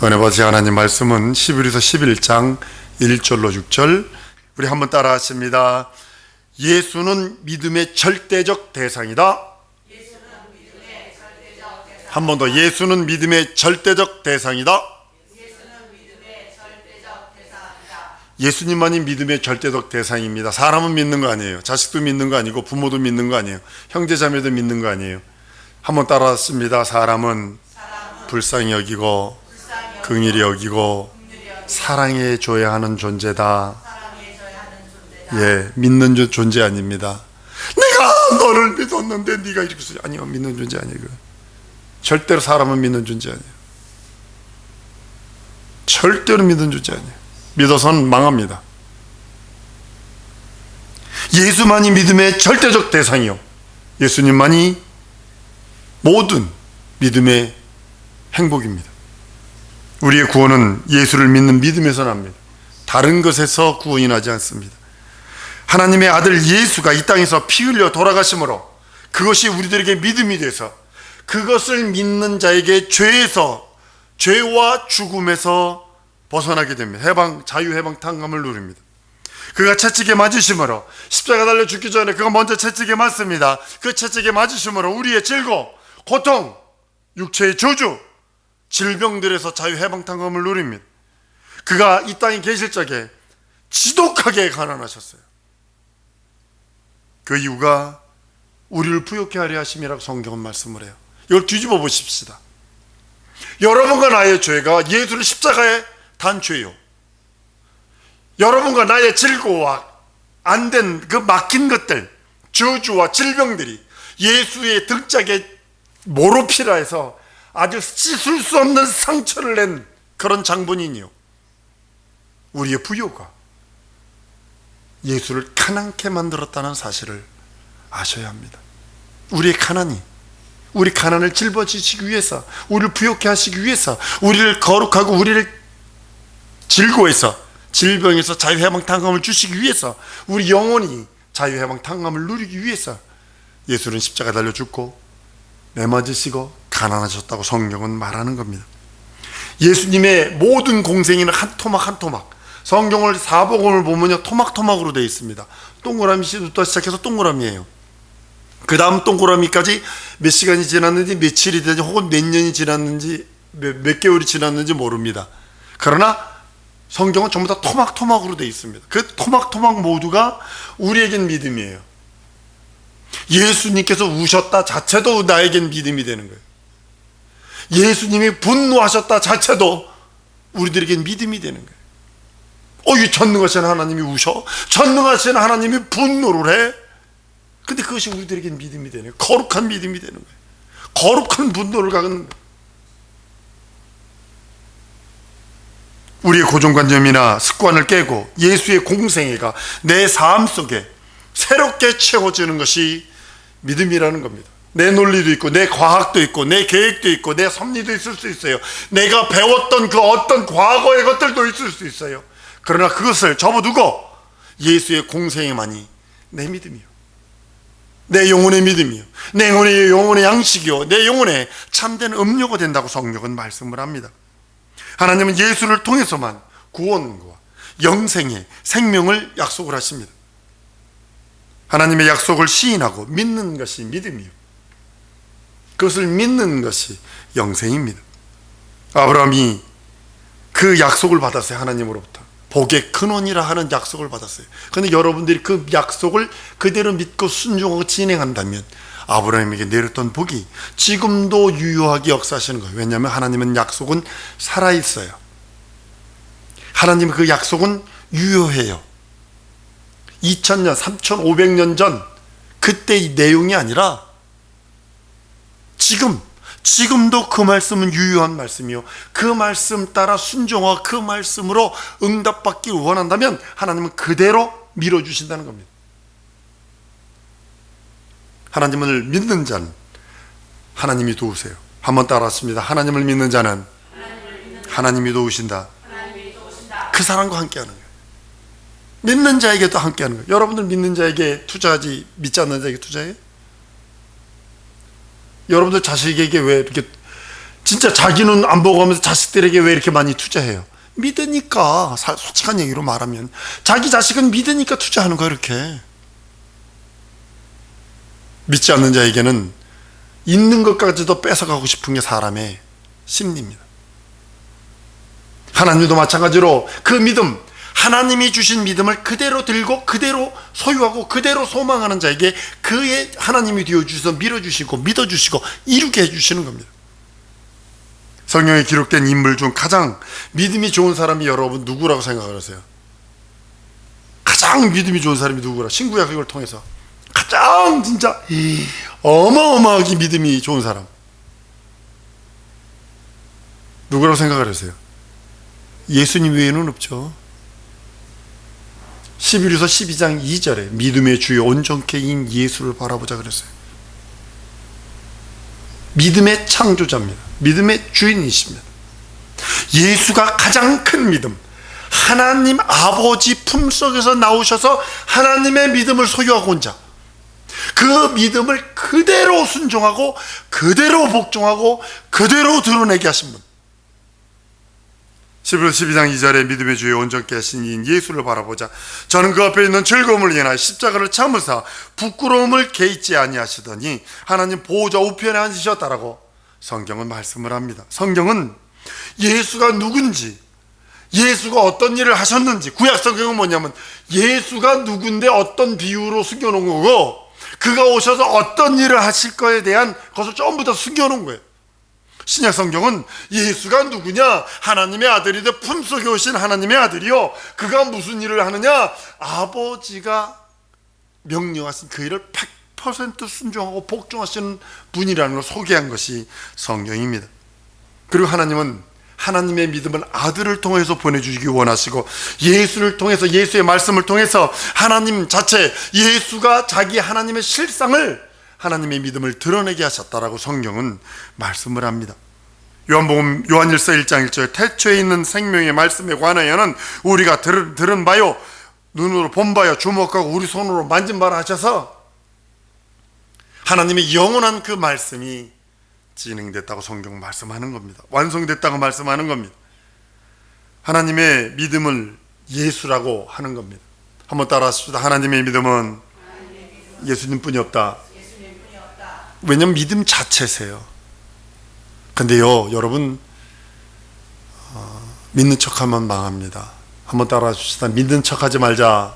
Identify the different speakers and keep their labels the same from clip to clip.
Speaker 1: 은혜 받으신 하나님 말씀은 히브리서 11장 1절로 6절, 우리 한번 따라 하십니다. 예수는 믿음의 절대적 대상이다. 한 번 더. 예수는 믿음의 절대적 대상이다. 예수님만이 믿음의 절대적 대상입니다. 사람은 믿는 거 아니에요. 자식도 믿는 거 아니고 부모도 믿는 거 아니에요. 형제자매도 믿는 거 아니에요. 한번 따라 하십니다. 사람은 불쌍히 여기고 긍휼히 여기고 사랑해 줘야 하는 존재다. 예, 믿는 존재 아닙니다. 내가 너를 믿었는데 네가 이렇게 쓰지. 아니요, 믿는 존재 아니에요. 절대로 사람은 믿는 존재 아니에요. 절대로 믿는 존재 아니에요. 믿어서는 망합니다. 예수만이 믿음의 절대적 대상이요, 예수님만이 모든 믿음의 행복입니다. 우리의 구원은 예수를 믿는 믿음에서 납니다. 다른 것에서 구원이 나지 않습니다. 하나님의 아들 예수가 이 땅에서 피 흘려 돌아가심으로 그것이 우리들에게 믿음이 돼서 그것을 믿는 자에게 죄와 죽음에서 벗어나게 됩니다. 자유해방 탕감을 누립니다. 그가 채찍에 맞으심으로, 십자가 달려 죽기 전에 그가 먼저 채찍에 맞습니다. 그 채찍에 맞으심으로 우리의 질고, 고통, 육체의 저주, 질병들에서 자유해방 탕감을 누립니다. 그가 이 땅에 계실 적에 지독하게 가난하셨어요. 그 이유가 우리를 부욕케 하려 하심이라고 성경은 말씀을 해요. 이걸 뒤집어 보십시다. 여러분과 나의 죄가 예수를 십자가에 단 죄요. 여러분과 나의 질고와 안 된 그 막힌 것들, 저주와 질병들이 예수의 등짝에 모로피라해서 아주 씻을 수 없는 상처를 낸 그런 장본인이요, 우리의 부요가 예수를 가난케 만들었다는 사실을 아셔야 합니다. 우리의 가난이, 우리 가난을 짊어지시기 위해서, 우리를 부요케 하시기 위해서, 우리를 거룩하고 우리를 질고해서 질병에서 자유해방 탕감을 주시기 위해서, 우리 영혼이 자유해방 탕감을 누리기 위해서 예수는 십자가 달려 죽고 매맞으시고 가난하셨다고 성경은 말하는 겁니다. 예수님의 모든 공생애는 한 토막 한 토막, 성경을 사복음을 보면요, 토막토막으로 되어 있습니다. 동그라미 시부터 시작해서 동그라미예요. 그 다음 동그라미까지 몇 시간이 지났는지, 며칠이 되는지, 혹은 몇 년이 지났는지, 몇 개월이 지났는지 모릅니다. 그러나 성경은 전부 다 토막토막으로 되어 있습니다. 그 토막토막 모두가 우리에겐 믿음이에요. 예수님께서 우셨다 자체도 나에겐 믿음이 되는 거예요. 예수님이 분노하셨다 자체도 우리들에겐 믿음이 되는 거예요. 이 전능하신 하나님이 우셔? 전능하신 하나님이 분노를 해? 근데 그것이 우리들에겐 믿음이 되는 거예요. 거룩한 믿음이 되는 거예요. 거룩한 분노를 갖는 거예요. 우리의 고정관념이나 습관을 깨고 예수의 공생애가 내 삶 속에 새롭게 채워지는 것이 믿음이라는 겁니다. 내 논리도 있고, 내 과학도 있고, 내 계획도 있고, 내 섭리도 있을 수 있어요. 내가 배웠던 그 어떤 과거의 것들도 있을 수 있어요. 그러나 그것을 접어두고 예수의 공생애만이 내 믿음이요, 내 영혼의 믿음이요, 내 영혼의 양식이요, 내 영혼의 참된 음료가 된다고 성경은 말씀을 합니다. 하나님은 예수를 통해서만 구원과 영생의 생명을 약속을 하십니다. 하나님의 약속을 시인하고 믿는 것이 믿음이요, 그것을 믿는 것이 영생입니다. 아브라함이 그 약속을 받았어요. 하나님으로부터 복의 근원이라 하는 약속을 받았어요. 그런데 여러분들이 그 약속을 그대로 믿고 순종하고 진행한다면 아브라함에게 내렸던 복이 지금도 유효하게 역사하시는 거예요. 왜냐하면 하나님은 약속은 살아있어요. 하나님의 그 약속은 유효해요. 2000년, 3500년 전 그때의 내용이 아니라 지금도 그 말씀은 유효한 말씀이요, 그 말씀 따라 순종하고 그 말씀으로 응답받기를 원한다면 하나님은 그대로 밀어주신다는 겁니다. 하나님을 믿는 자는 하나님이 도우세요. 한번 따라하십니다. 하나님을 믿는 자는 하나님이 도우신다. 그 사람과 함께하는 거예요. 믿는 자에게도 함께하는 거예요. 여러분들 믿는 자에게 투자하지 믿지 않는 자에게 투자해요? 여러분들 자식에게 왜 이렇게 진짜 자기는 안 보고 하면서 자식들에게 왜 이렇게 많이 투자해요? 믿으니까. 솔직한 얘기로 말하면 자기 자식은 믿으니까 투자하는 거야. 이렇게 믿지 않는 자에게는 있는 것까지도 뺏어가고 싶은 게 사람의 심리입니다. 하나님도 마찬가지로 그 믿음, 하나님이 주신 믿음을 그대로 들고 그대로 소유하고 그대로 소망하는 자에게 그의 하나님이 되어주셔서 밀어주시고 믿어주시고 이루게 해주시는 겁니다. 성경에 기록된 인물 중 가장 믿음이 좋은 사람이 여러분 누구라고 생각을 하세요? 가장 믿음이 좋은 사람이 누구라? 신구약을 통해서 가장 진짜 어마어마하게 믿음이 좋은 사람 누구라고 생각을 하세요? 예수님 외에는 없죠. 11에서 12장 2절에 믿음의 주요 온전케 인 예수를 바라보자 그랬어요. 믿음의 창조자입니다. 믿음의 주인이십니다. 예수가 가장 큰 믿음, 하나님 아버지 품속에서 나오셔서 하나님의 믿음을 소유하고 온 자, 그 믿음을 그대로 순종하고 그대로 복종하고 그대로 드러내게 하신 분. 11절 12장 2절에 믿음의 주에 온전케 하신 이인 예수를 바라보자. 저는 그 앞에 있는 즐거움을 인하여 십자가를 참으사 부끄러움을 개의치 아니하시더니 하나님 보호자 우편에 앉으셨다라고 성경은 말씀을 합니다. 성경은 예수가 누군지, 예수가 어떤 일을 하셨는지, 구약 성경은 뭐냐면 예수가 누군데 어떤 비유로 숨겨놓은 거고 그가 오셔서 어떤 일을 하실 거에 대한 것을 전부 다 숨겨놓은 거예요. 신약 성경은 예수가 누구냐? 하나님의 아들이되 품속에 오신 하나님의 아들이요, 그가 무슨 일을 하느냐? 아버지가 명령하신 그 일을 100% 순종하고 복종하시는 분이라는 걸 소개한 것이 성경입니다. 그리고 하나님은 하나님의 믿음을 아들을 통해서 보내주시기 원하시고 예수를 통해서, 예수의 말씀을 통해서 하나님 자체, 예수가 자기 하나님의 실상을, 하나님의 믿음을 드러내게 하셨다라고 성경은 말씀을 합니다. 요한복음 요한일서 1장 1절 태초에 있는 생명의 말씀에 관하여는 우리가 들은 바요, 눈으로 본 바요, 주목하고 우리 손으로 만진 바라 하셔서 하나님의 영원한 그 말씀이 진행됐다고 성경 말씀하는 겁니다. 완성됐다고 말씀하는 겁니다. 하나님의 믿음을 예수라고 하는 겁니다. 한번 따라 하십시다. 하나님의 믿음은 예수님뿐이 없다. 왜냐면 믿음 자체세요. 근데요, 여러분, 믿는 척하면 망합니다. 한번 따라 하십시다. 믿는 척하지 말자.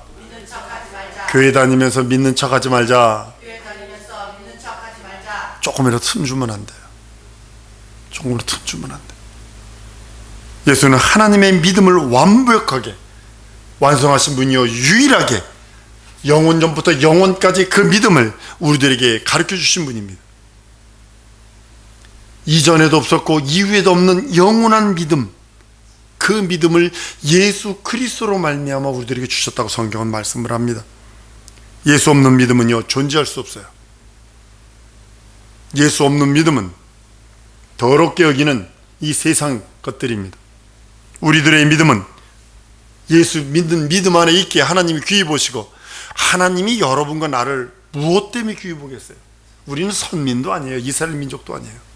Speaker 1: 교회 다니면서 믿는 척하지 말자. 조금이라도 틈 주면 안 돼요. 조금이라도 틈 주면 안 돼요. 예수는 하나님의 믿음을 완벽하게 완성하신 분이요, 유일하게 영원 전부터 영원까지 그 믿음을 우리들에게 가르쳐 주신 분입니다. 이전에도 없었고 이후에도 없는 영원한 믿음, 그 믿음을 예수 그리스도로 말미암아 우리들에게 주셨다고 성경은 말씀을 합니다. 예수 없는 믿음은요, 존재할 수 없어요. 예수 없는 믿음은 더럽게 여기는 이 세상 것들입니다. 우리들의 믿음은 예수 믿는 믿음 안에 있기에 하나님이 귀히 보시고, 하나님이 여러분과 나를 무엇 때문에 귀히 보겠어요? 우리는 선민도 아니에요. 이스라엘 민족도 아니에요.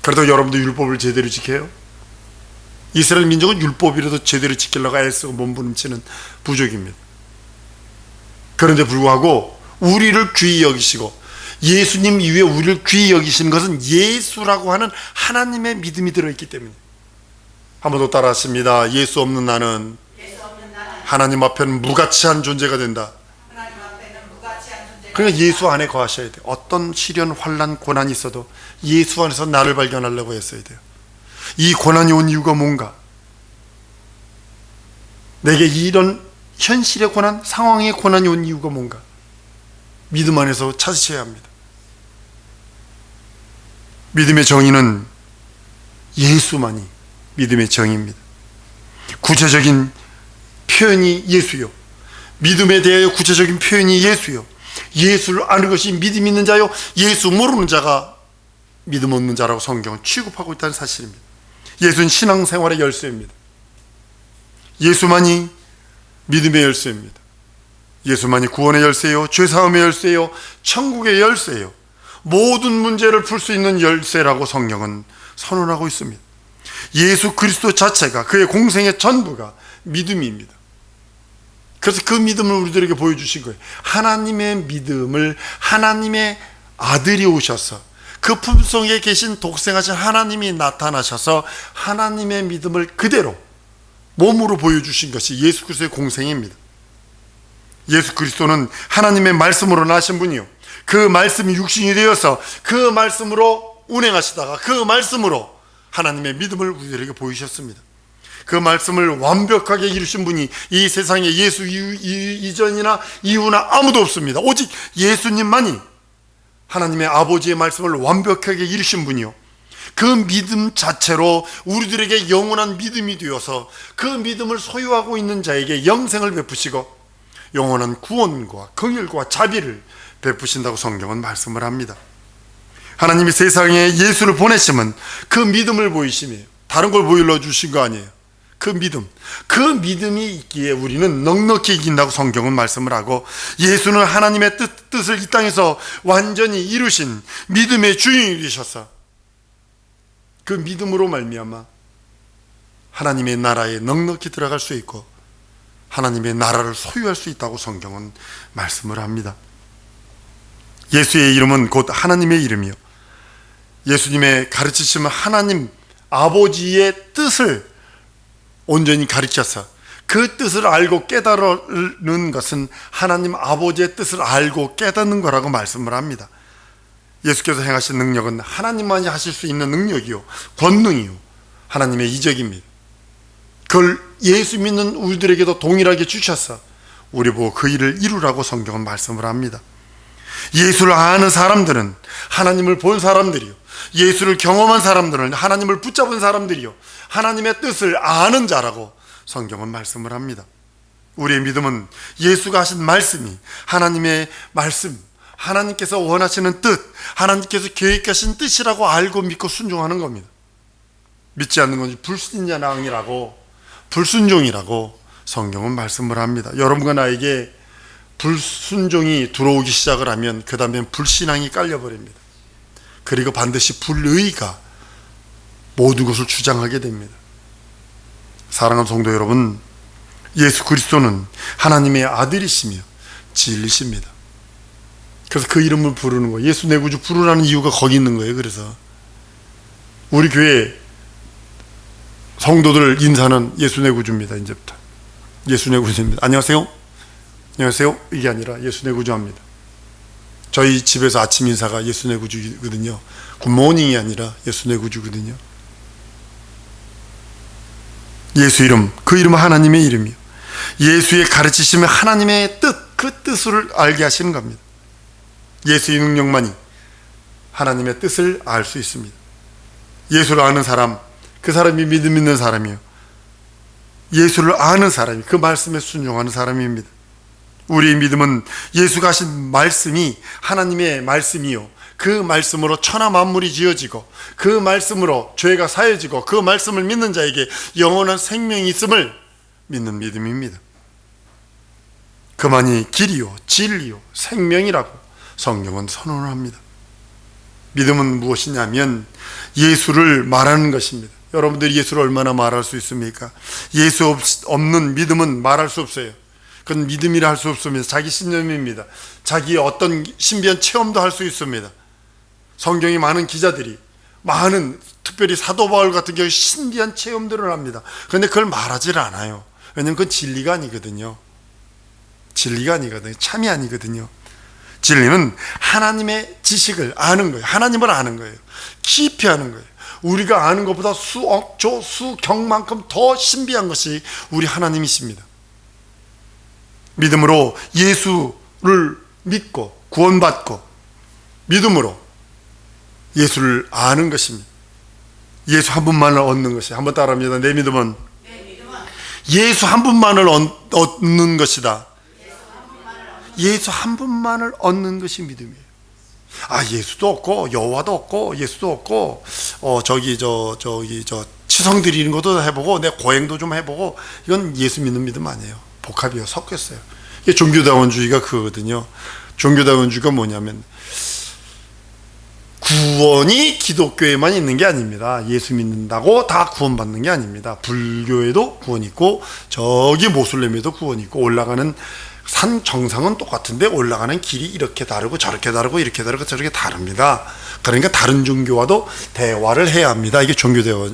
Speaker 1: 그래도 여러분도 율법을 제대로 지켜요? 이스라엘 민족은 율법이라도 제대로 지키려고 애쓰고 몸부림치는 부족입니다. 그런데 불구하고 우리를 귀히 여기시고 예수님 이후에 우리를 귀히 여기시는 것은 예수라고 하는 하나님의 믿음이 들어있기 때문에. 한 번 더 따라 하십니다. 예수 없는 나는 하나님 앞에는 무가치한 존재가 된다. 그러니까 예수 안에 거하셔야 돼요. 어떤 시련, 환난, 고난이 있어도 예수 안에서 나를 발견하려고 했어야 돼요. 이 고난이 온 이유가 뭔가? 내게 이런 현실의 고난, 상황의 고난이 온 이유가 뭔가? 믿음 안에서 찾으셔야 합니다. 믿음의 정의는 예수만이 믿음의 정의입니다. 구체적인 표현이 예수요, 믿음에 대하여 구체적인 표현이 예수요, 예수를 아는 것이 믿음 있는 자요, 예수 모르는 자가 믿음 없는 자라고 성경은 취급하고 있다는 사실입니다. 예수는 신앙생활의 열쇠입니다. 예수만이 믿음의 열쇠입니다. 예수만이 구원의 열쇠요, 죄사함의 열쇠요, 천국의 열쇠요, 모든 문제를 풀 수 있는 열쇠라고 성경은 선언하고 있습니다. 예수 그리스도 자체가, 그의 공생의 전부가 믿음입니다. 그래서 그 믿음을 우리들에게 보여주신 거예요. 하나님의 믿음을, 하나님의 아들이 오셔서 그 품속에 계신 독생하신 하나님이 나타나셔서 하나님의 믿음을 그대로 몸으로 보여주신 것이 예수 그리스도의 공생입니다. 예수 그리스도는 하나님의 말씀으로 나신 분이요, 그 말씀이 육신이 되어서 그 말씀으로 운행하시다가 그 말씀으로 하나님의 믿음을 우리들에게 보이셨습니다. 그 말씀을 완벽하게 이루신 분이 이 세상에 예수 이전이나 이후나 아무도 없습니다. 오직 예수님만이 하나님의 아버지의 말씀을 완벽하게 이루신 분이요, 그 믿음 자체로 우리들에게 영원한 믿음이 되어서 그 믿음을 소유하고 있는 자에게 영생을 베푸시고 영원한 구원과 긍휼과 자비를 베푸신다고 성경은 말씀을 합니다. 하나님이 세상에 예수를 보내시면 그 믿음을 보이심이에요. 다른 걸 보일러 주신 거 아니에요. 그 믿음이 있기에 우리는 넉넉히 이긴다고 성경은 말씀을 하고, 예수는 하나님의 뜻을 이 땅에서 완전히 이루신 믿음의 주인이 되셔서 그 믿음으로 말미암아 하나님의 나라에 넉넉히 들어갈 수 있고 하나님의 나라를 소유할 수 있다고 성경은 말씀을 합니다. 예수의 이름은 곧 하나님의 이름이요, 예수님의 가르치심은 하나님 아버지의 뜻을 온전히 가르쳐서 그 뜻을 알고 깨달는 것은 하나님 아버지의 뜻을 알고 깨닫는 거라고 말씀을 합니다. 예수께서 행하신 능력은 하나님만이 하실 수 있는 능력이요, 권능이요, 하나님의 이적입니다. 그걸 예수 믿는 우리들에게도 동일하게 주셔서 우리 보고 그 일을 이루라고 성경은 말씀을 합니다. 예수를 아는 사람들은 하나님을 본 사람들이요, 예수를 경험한 사람들은 하나님을 붙잡은 사람들이요, 하나님의 뜻을 아는 자라고 성경은 말씀을 합니다. 우리의 믿음은 예수가 하신 말씀이 하나님의 말씀, 하나님께서 원하시는 뜻, 하나님께서 계획하신 뜻이라고 알고 믿고 순종하는 겁니다. 믿지 않는 것이 불신앙이라고, 불순종이라고 성경은 말씀을 합니다. 여러분과 나에게 불순종이 들어오기 시작을 하면 그 다음엔 불신앙이 깔려버립니다. 그리고 반드시 불의가 모든 것을 주장하게 됩니다. 사랑하는 성도 여러분, 예수 그리스도는 하나님의 아들이시며 진리십니다. 그래서 그 이름을 부르는 거예요. 예수 내 구주 부르라는 이유가 거기 있는 거예요. 그래서 우리 교회 성도들 인사는 예수 내 구주입니다. 이제부터 예수 내 구주입니다. 안녕하세요, 안녕하세요, 이게 아니라 예수 내 구주 합니다. 저희 집에서 아침 인사가 예수 내 구주거든요. 굿모닝이 아니라 예수 내 구주거든요. 예수 이름, 그 이름은 하나님의 이름이요, 예수의 가르치심은 하나님의 뜻, 그 뜻을 알게 하시는 겁니다. 예수의 능력만이 하나님의 뜻을 알 수 있습니다. 예수를 아는 사람, 그 사람이 믿음 있는 사람이요, 예수를 아는 사람이 그 말씀에 순종하는 사람입니다. 우리의 믿음은 예수가 하신 말씀이 하나님의 말씀이요, 그 말씀으로 천하 만물이 지어지고 그 말씀으로 죄가 사해지고 그 말씀을 믿는 자에게 영원한 생명이 있음을 믿는 믿음입니다. 그만이 길이요, 진리요, 생명이라고 성경은 선언을 합니다. 믿음은 무엇이냐면 예수를 말하는 것입니다. 여러분들이 예수를 얼마나 말할 수 있습니까? 예수 없는 믿음은 말할 수 없어요. 그건 믿음이라 할 수 없습니다. 자기 신념입니다. 자기의 어떤 신비한 체험도 할 수 있습니다. 성경이 많은 기자들이, 많은 특별히 사도 바울 같은 경우 신비한 체험들을 합니다. 그런데 그걸 말하지 않아요. 왜냐하면 그건 진리가 아니거든요. 진리가 아니거든요. 참이 아니거든요. 진리는 하나님의 지식을 아는 거예요. 하나님을 아는 거예요. 깊이 아는 거예요. 우리가 아는 것보다 수억, 조, 수경만큼 더 신비한 것이 우리 하나님이십니다. 믿음으로 예수를 믿고 구원받고 믿음으로 예수를 아는 것입니다. 예수 한 분만을 얻는 것이, 한번 따라합니다. 내 믿음은 예수 한 분만을 얻는 것이다. 예수 한 분만을 얻는 것이 믿음이에요. 아, 예수도 없고 여호와도 없고 예수도 없고 저기 치성 드리는 것도 해보고 내 고행도 좀 해보고, 이건 예수 믿는 믿음 아니에요. 복합이요, 섞였어요. 이게 종교다원주의가 그거거든요. 종교다원주의가 뭐냐면 구원이 기독교에만 있는 게 아닙니다. 예수 믿는다고 다 구원받는 게 아닙니다. 불교에도 구원이 있고 저기 모슬렘에도 구원이 있고 올라가는 산 정상은 똑같은데 올라가는 길이 이렇게 다르고 저렇게 다르고 이렇게 다르고 저렇게 다릅니다. 그러니까 다른 종교와도 대화를 해야 합니다. 이게 종교 대화,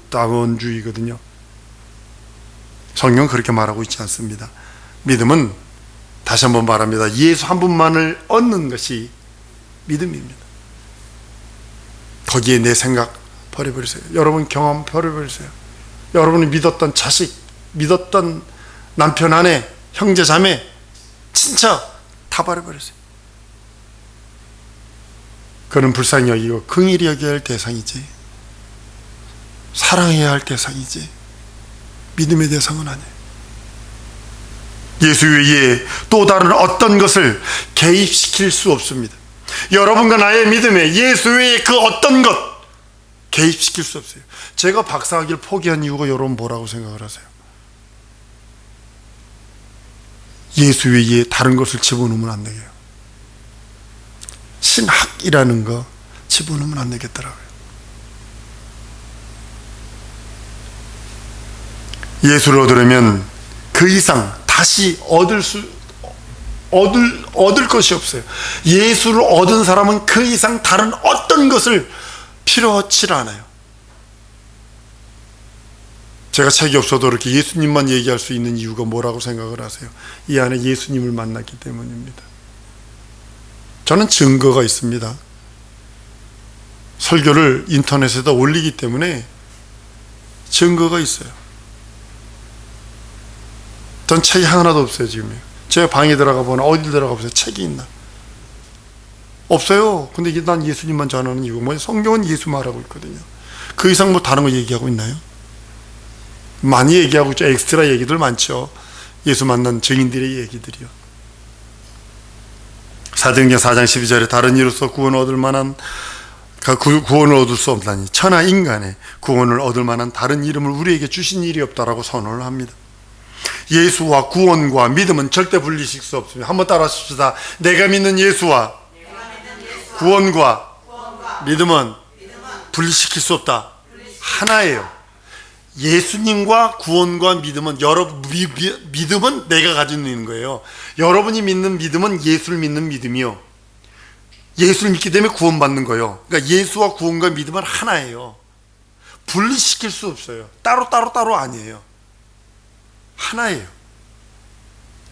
Speaker 1: 다원주의거든요. 성경은 그렇게 말하고 있지 않습니다. 믿음은 다시 한번 말합니다. 예수 한 분만을 얻는 것이 믿음입니다. 거기에 내 생각 버려버리세요. 여러분 경험 버려버리세요. 여러분이 믿었던 자식, 믿었던 남편, 아내, 형제, 자매, 친척 다 버려버리세요. 그는 불쌍히 여기고 긍휼히 여겨야 할 대상이지, 사랑해야 할 대상이지 믿음의 대상은 아니에요. 예수 외에 또 다른 어떤 것을 개입시킬 수 없습니다. 여러분과 나의 믿음에 예수 외에 그 어떤 것 개입시킬 수 없어요. 제가 박사학위를 포기한 이유가 여러분 뭐라고 생각을 하세요? 예수 외에 다른 것을 집어넣으면 안 되게요. 신학이라는 거 집어넣으면 안 되겠더라고요. 예수를 얻으려면 그 이상 다시 얻을 것이 없어요. 예수를 얻은 사람은 그 이상 다른 어떤 것을 필요하지 않아요. 제가 책이 없어도 이렇게 예수님만 얘기할 수 있는 이유가 뭐라고 생각을 하세요? 이 안에 예수님을 만났기 때문입니다. 저는 증거가 있습니다. 설교를 인터넷에다 올리기 때문에 증거가 있어요. 전 책이 하나도 없어요. 지금 제 방에 들어가 보나 어디 들어가 보세요. 책이 있나? 없어요. 근데 난 예수님만 전하는 이유가 뭐예요? 성경은 예수 말하고 있거든요. 그 이상 뭐 다른 거 얘기하고 있나요? 많이 얘기하고 있죠. 엑스트라 얘기들 많죠. 예수 만난 증인들의 얘기들이요. 사도행전 4장 12절에 다른 이로서 구원을 얻을 만한, 구원을 얻을 수 없다니 천하 인간의 구원을 얻을 만한 다른 이름을 우리에게 주신 일이 없다라고 선언을 합니다. 예수와 구원과 믿음은 절대 분리시킬 수 없습니다. 한번 따라 하십시다. 내가 믿는 예수와 구원과 믿음은 분리시킬 수 없다. 하나예요. 예수님과 구원과 믿음은 믿음은 내가 가지고 있는 거예요. 여러분이 믿는 믿음은 예수를 믿는 믿음이요. 예수를 믿기 때문에 구원받는 거예요. 그러니까 예수와 구원과 믿음은 하나예요. 분리시킬 수 없어요. 따로 아니에요. 하나예요.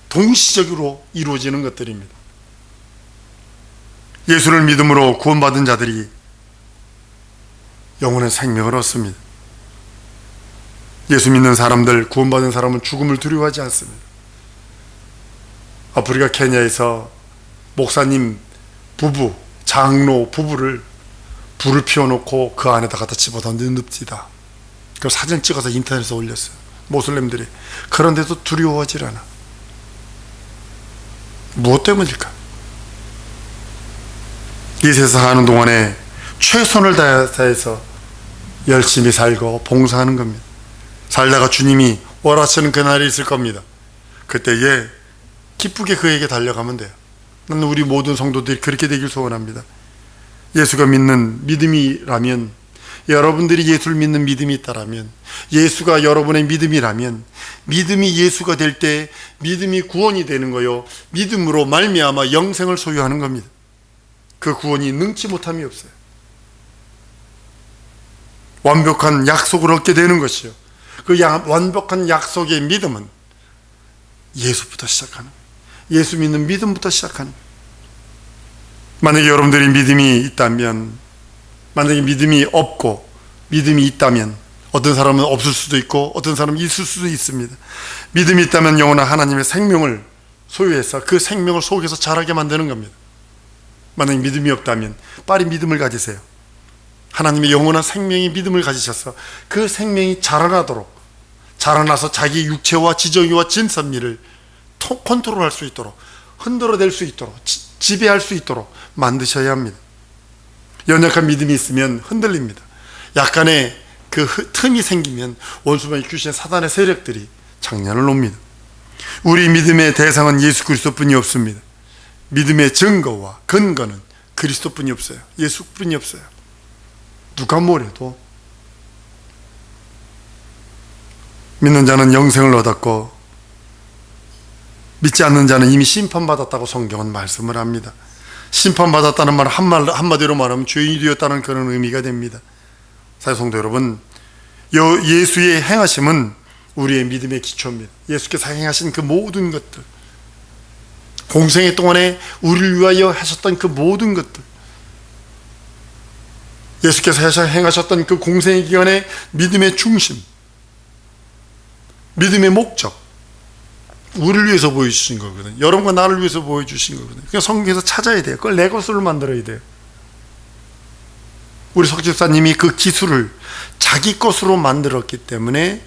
Speaker 1: 동시적으로 이루어지는 것들입니다. 예수를 믿음으로 구원받은 자들이 영원한 생명을 얻습니다. 예수 믿는 사람들, 구원받은 사람은 죽음을 두려워하지 않습니다. 아프리카 케냐에서 목사님 부부, 장로 부부를 불을 피워놓고 그 안에다 갖다 집어던지는 늪지다. 그 사진 찍어서 인터넷에 올렸어요. 모슬렘들이. 그런데도 두려워하지 않아. 무엇 때문일까? 이 세상 사는 동안에 최선을 다해서 열심히 살고 봉사하는 겁니다. 살다가 주님이 원하시는 그날이 있을 겁니다. 그때에 기쁘게 그에게 달려가면 돼요. 나는 우리 모든 성도들이 그렇게 되길 소원합니다. 예수가 믿는 믿음이라면, 여러분들이 예수를 믿는 믿음이 있다라면, 예수가 여러분의 믿음이라면, 믿음이 예수가 될 때 믿음이 구원이 되는 거요, 믿음으로 말미암아 영생을 소유하는 겁니다. 그 구원이 능치 못함이 없어요. 완벽한 약속을 얻게 되는 것이요, 그 완벽한 약속의 믿음은 예수부터 시작하는, 예수 믿는 믿음부터 시작하는. 만약에 여러분들이 믿음이 있다면, 만약에 믿음이 없고 믿음이 있다면, 어떤 사람은 없을 수도 있고 어떤 사람은 있을 수도 있습니다. 믿음이 있다면 영원한 하나님의 생명을 소유해서 그 생명을 속에서 자라게 만드는 겁니다. 만약에 믿음이 없다면 빨리 믿음을 가지세요. 하나님의 영원한 생명이 믿음을 가지셔서 그 생명이 자라나서 자기 육체와 지정의와 진선미를 컨트롤할 수 있도록, 흔들어댈 수 있도록, 지배할 수 있도록 만드셔야 합니다. 연약한 믿음이 있으면 흔들립니다. 약간의 그 틈이 생기면 원수만 귀신 사단의 세력들이 장난을 놉니다. 우리 믿음의 대상은 예수 그리스도뿐이 없습니다. 믿음의 증거와 근거는 그리스도뿐이 없어요. 예수뿐이 없어요. 누가 뭐래도 믿는 자는 영생을 얻었고 믿지 않는 자는 이미 심판받았다고 성경은 말씀을 합니다. 심판받았다는 말 한마디로 말하면 죄인이 되었다는 그런 의미가 됩니다. 사랑하는 성도 여러분, 예수의 행하심은 우리의 믿음의 기초입니다. 예수께서 행하신 그 모든 것들, 공생애 동안에 우리를 위하여 하셨던 그 모든 것들, 예수께서 행하셨던 그 공생의 기간에 믿음의 중심, 믿음의 목적, 우리를 위해서 보여주신 거거든요. 여러분과 나를 위해서 보여주신 거거든요. 그러니까 성경에서 찾아야 돼요. 그걸 내 것으로 만들어야 돼요. 우리 석 집사님이 그 기술을 자기 것으로 만들었기 때문에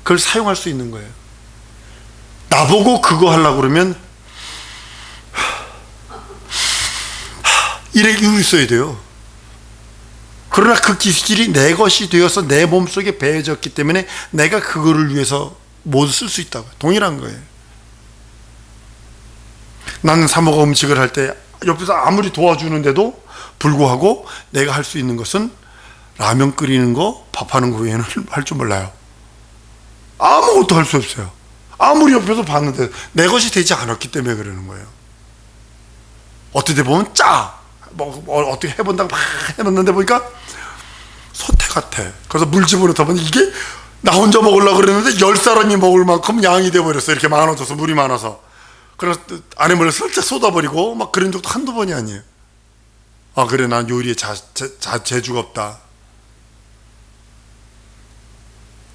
Speaker 1: 그걸 사용할 수 있는 거예요. 나보고 그거 하려고 그러면 이래 있어야 돼요. 그러나 그 기술이 내 것이 되어서 내 몸속에 배어졌기 때문에 내가 그거를 위해서 모두 쓸 수 있다고. 동일한 거예요. 나는 사모가 음식을 할 때 옆에서 아무리 도와주는데도 불구하고 내가 할 수 있는 것은 라면 끓이는 거, 밥하는 거 외에는 할 줄 몰라요. 아무것도 할 수 없어요. 아무리 옆에서 봤는데 내 것이 되지 않았기 때문에 그러는 거예요. 어떻게 보면 어떻게 해본다고 막 해봤는데 보니까 소태 같아. 그래서 물 집어넣다 보니 이게 나 혼자 먹으려고 그랬는데 10사람이 먹을 만큼 양이 돼버렸어. 이렇게 많아져서, 물이 많아서. 그래서 안에 물을 슬쩍 쏟아버리고 막 그런 적도 한두 번이 아니에요. 아, 그래, 난 요리에 재주가 없다.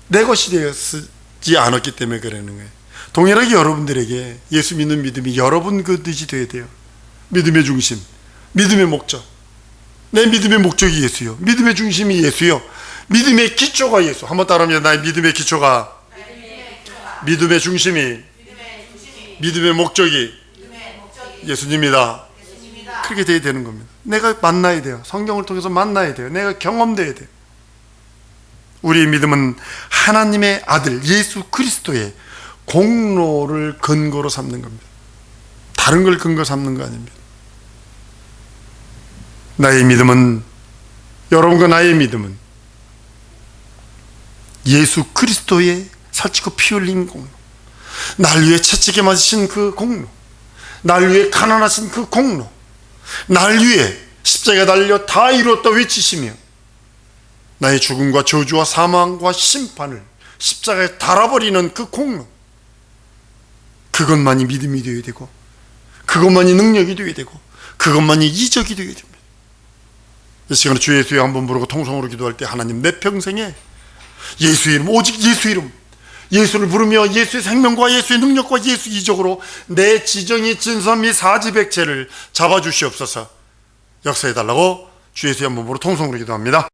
Speaker 1: 내 것이 되었지 않았기 때문에 그러는 거예요. 동일하게 여러분들에게 예수 믿는 믿음이 여러분 그 뜻이 되어야 돼요. 믿음의 중심, 믿음의 목적. 내 믿음의 목적이 예수요. 믿음의 중심이 예수요. 믿음의 기초가 예수. 한번 따라합니다. 나의 믿음의 기초가, 믿음의 중심이, 믿음의 목적이 예수님이다. 그렇게 돼야 되는 겁니다. 내가 만나야 돼요. 성경을 통해서 만나야 돼요. 내가 경험돼야 돼요. 우리의 믿음은 하나님의 아들 예수 그리스도의 공로를 근거로 삼는 겁니다. 다른 걸 근거 삼는 거 아닙니다. 나의 믿음은, 여러분과 나의 믿음은 예수 그리스도의 살찌고 피 흘린 공로, 날 위해 채찍에 맞으신 그 공로, 날 위해 가난하신 그 공로, 날 위해 십자가에 달려 다 이루었다 외치시며 나의 죽음과 저주와 사망과 심판을 십자가에 달아버리는 그 공로, 그것만이 믿음이 되어야 되고, 그것만이 능력이 되어야 되고, 그것만이 이적이 되어야 됩니다. 이 시간에 주 예수의 한번 부르고 통성으로 기도할 때, 하나님, 내 평생에 예수의 이름, 오직 예수 이름, 예수를 부르며 예수의 생명과 예수의 능력과 예수 이적으로 내 지정이 진선 및 사지백체를 잡아주시옵소서. 역사해달라고 주 예수의 한번 부르고 통성으로 기도합니다.